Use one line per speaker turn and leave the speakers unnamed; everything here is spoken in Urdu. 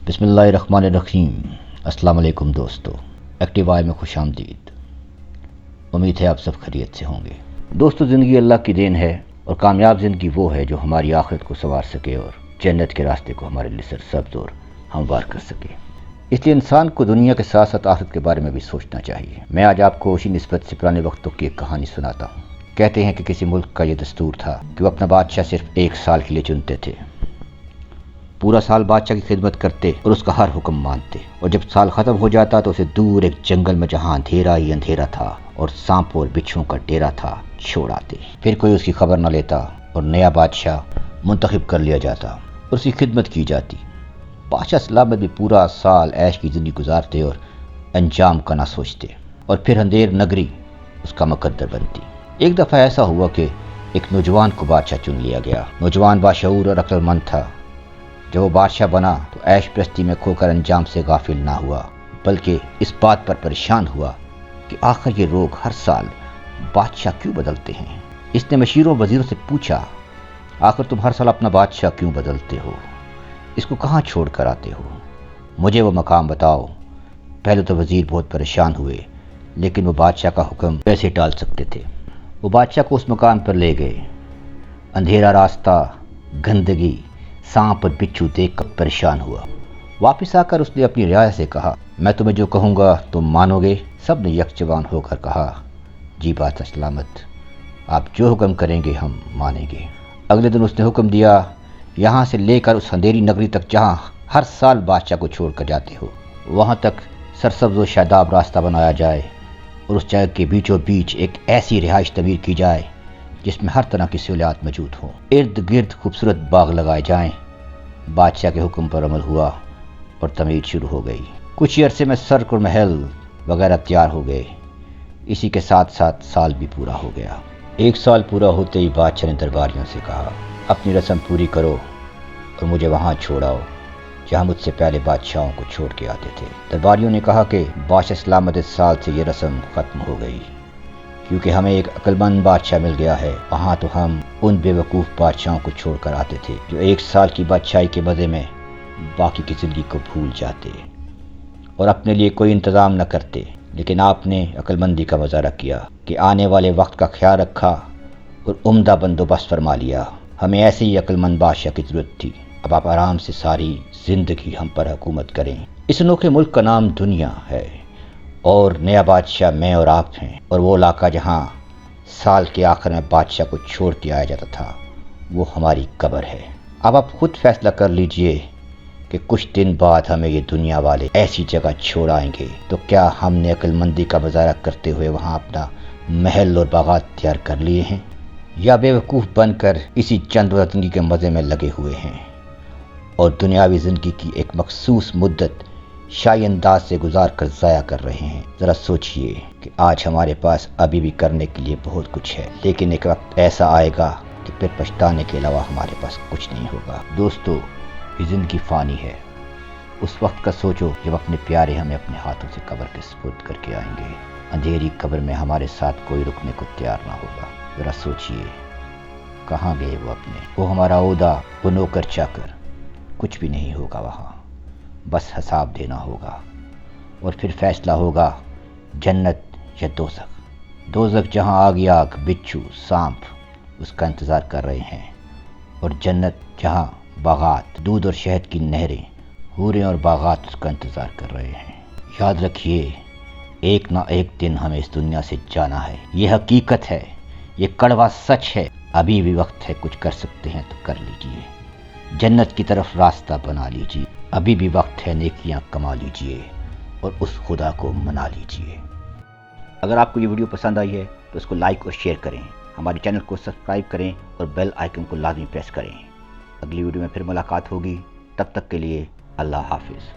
بسم اللہ الرحمن الرحیم۔ السلام علیکم دوستو، ایکٹیو آئی میں خوش آمدید۔ امید ہے آپ سب خیریت سے ہوں گے۔ دوستو، زندگی اللہ کی دین ہے اور کامیاب زندگی وہ ہے جو ہماری آخرت کو سنوار سکے اور جنت کے راستے کو ہمارے لیے سرسبز اور ہموار کر سکے۔ اس لیے انسان کو دنیا کے ساتھ ساتھ آخرت کے بارے میں بھی سوچنا چاہیے۔ میں آج آپ کو اسی نسبت سے پرانے وقتوں کی ایک کہانی سناتا ہوں۔ کہتے ہیں کہ کسی ملک کا یہ دستور تھا کہ وہ اپنا بادشاہ صرف 1 سال کے لیے چنتے تھے۔ پورا سال بادشاہ کی خدمت کرتے اور اس کا ہر حکم مانتے، اور جب سال ختم ہو جاتا تو اسے دور ایک جنگل میں جہاں اندھیرا ہی اندھیرا تھا اور سانپوں اور بچھوؤں کا ڈیرا تھا چھوڑ آتے۔ پھر کوئی اس کی خبر نہ لیتا اور نیا بادشاہ منتخب کر لیا جاتا اور اس کی خدمت کی جاتی۔ بادشاہ سلامت بھی پورا سال عیش کی زندگی گزارتے اور انجام کا نہ سوچتے، اور پھر اندھیر نگری اس کا مقدر بنتی۔ ایک دفعہ ایسا ہوا کہ ایک نوجوان کو بادشاہ چن لیا گیا۔ نوجوان باشعور اور عقل مند تھا۔ جب وہ بادشاہ بنا تو عیش پرستی میں کھو کر انجام سے غافل نہ ہوا، بلکہ اس بات پر پریشان ہوا کہ آخر یہ لوگ ہر سال بادشاہ کیوں بدلتے ہیں۔ اس نے مشیروں وزیروں سے پوچھا، آخر تم ہر سال اپنا بادشاہ کیوں بدلتے ہو؟ اس کو کہاں چھوڑ کر آتے ہو؟ مجھے وہ مقام بتاؤ۔ پہلے تو وزیر بہت پریشان ہوئے، لیکن وہ بادشاہ کا حکم کیسے ٹال سکتے تھے۔ وہ بادشاہ کو اس مقام پر لے گئے۔ اندھیرا راستہ، گندگی، سانپ اور بچھو دیکھ کر پریشان ہوا۔ واپس آ کر اس نے اپنی رعایا سے کہا، میں تمہیں جو کہوں گا تم مانو گے؟ سب نے یکجوان ہو کر کہا، جی بادشاہ سلامت، آپ جو حکم کریں گے ہم مانیں گے۔ اگلے دن اس نے حکم دیا، یہاں سے لے کر اس اندھیری نگری تک جہاں ہر سال بادشاہ کو چھوڑ کر جاتے ہو، وہاں تک سرسبز و شاداب راستہ بنایا جائے اور اس جگہ کے بیچوں بیچ ایک ایسی رہائش تعمیر کی جائے جس میں ہر طرح کی سہولیات موجود ہوں۔ ارد گرد خوبصورت باغ لگائے جائیں۔ بادشاہ کے حکم پر عمل ہوا اور تعمیر شروع ہو گئی۔ کچھ ہی عرصے میں سڑک اور محل وغیرہ تیار ہو گئے۔ اسی کے ساتھ ساتھ سال بھی پورا ہو گیا۔ 1 سال پورا ہوتے ہی بادشاہ نے درباریوں سے کہا، اپنی رسم پوری کرو اور مجھے وہاں چھوڑاؤ جہاں مجھ سے پہلے بادشاہوں کو چھوڑ کے آتے تھے۔ درباریوں نے کہا کہ بادشاہ سلامت، اس سال سے یہ رسم ختم ہو گئی، کیونکہ ہمیں ایک عقل مند بادشاہ مل گیا ہے۔ وہاں تو ہم ان بے وقوف بادشاہوں کو چھوڑ کر آتے تھے جو 1 سال کی بادشاہی کے مزے میں باقی کی زندگی کو بھول جاتے اور اپنے لیے کوئی انتظام نہ کرتے۔ لیکن آپ نے عقل مندی کا مظاہرہ کیا کہ آنے والے وقت کا خیال رکھا اور عمدہ بندوبست فرما لیا۔ ہمیں ایسے ہی عقل مند بادشاہ کی ضرورت تھی۔ اب آپ آرام سے ساری زندگی ہم پر حکومت کریں۔ اس انوکھے ملک کا نام دنیا ہے اور نیا بادشاہ میں اور آپ ہیں، اور وہ علاقہ جہاں سال کے آخر میں بادشاہ کو چھوڑ کے آیا جاتا تھا وہ ہماری قبر ہے۔ اب آپ خود فیصلہ کر لیجئے کہ کچھ دن بعد ہمیں یہ دنیا والے ایسی جگہ چھوڑ آئیں گے تو کیا ہم نے عقل مندی کا مظاہرہ کرتے ہوئے وہاں اپنا محل اور باغات تیار کر لیے ہیں، یا بے وقوف بن کر اسی چند روزہ زندگی کے مزے میں لگے ہوئے ہیں اور دنیاوی زندگی کی ایک مخصوص مدت شاہی انداز سے گزار کر ضائع کر رہے ہیں؟ ذرا سوچئے کہ آج ہمارے پاس ابھی بھی کرنے کے لیے بہت کچھ ہے، لیکن ایک وقت ایسا آئے گا کہ پھر پچھتانے کے علاوہ ہمارے پاس کچھ نہیں ہوگا۔ دوستو، یہ زندگی فانی ہے۔ اس وقت کا سوچو جب اپنے پیارے ہمیں اپنے ہاتھوں سے قبر کے سپرد کر کے آئیں گے۔ اندھیری قبر میں ہمارے ساتھ کوئی رکنے کو تیار نہ ہوگا۔ ذرا سوچئے، کہاں گئے وہ اپنے؟ وہ ہمارا عہدہ، وہ نوکر چاکر، کچھ بھی نہیں ہوگا وہاں، بس حساب دینا ہوگا اور پھر فیصلہ ہوگا جنت یا دوزخ۔ دوزخ جہاں آگ ہی آگ، بچھو، سانپ اس کا انتظار کر رہے ہیں، اور جنت جہاں باغات، دودھ اور شہد کی نہریں، حوریں اور باغات اس کا انتظار کر رہے ہیں۔ یاد رکھیے، ایک نہ ایک دن ہمیں اس دنیا سے جانا ہے۔ یہ حقیقت ہے، یہ کڑوا سچ ہے۔ ابھی بھی وقت ہے، کچھ کر سکتے ہیں تو کر لیجئے، جنت کی طرف راستہ بنا لیجئے۔ ابھی بھی وقت ہے، نیکیاں کما لیجئے اور اس خدا کو منا لیجئے۔ اگر آپ کو یہ ویڈیو پسند آئی ہے تو اس کو لائک اور شیئر کریں، ہمارے چینل کو سبسکرائب کریں اور بیل آئیکن کو لازمی پریس کریں۔ اگلی ویڈیو میں پھر ملاقات ہوگی، تب تک کے لیے اللہ حافظ۔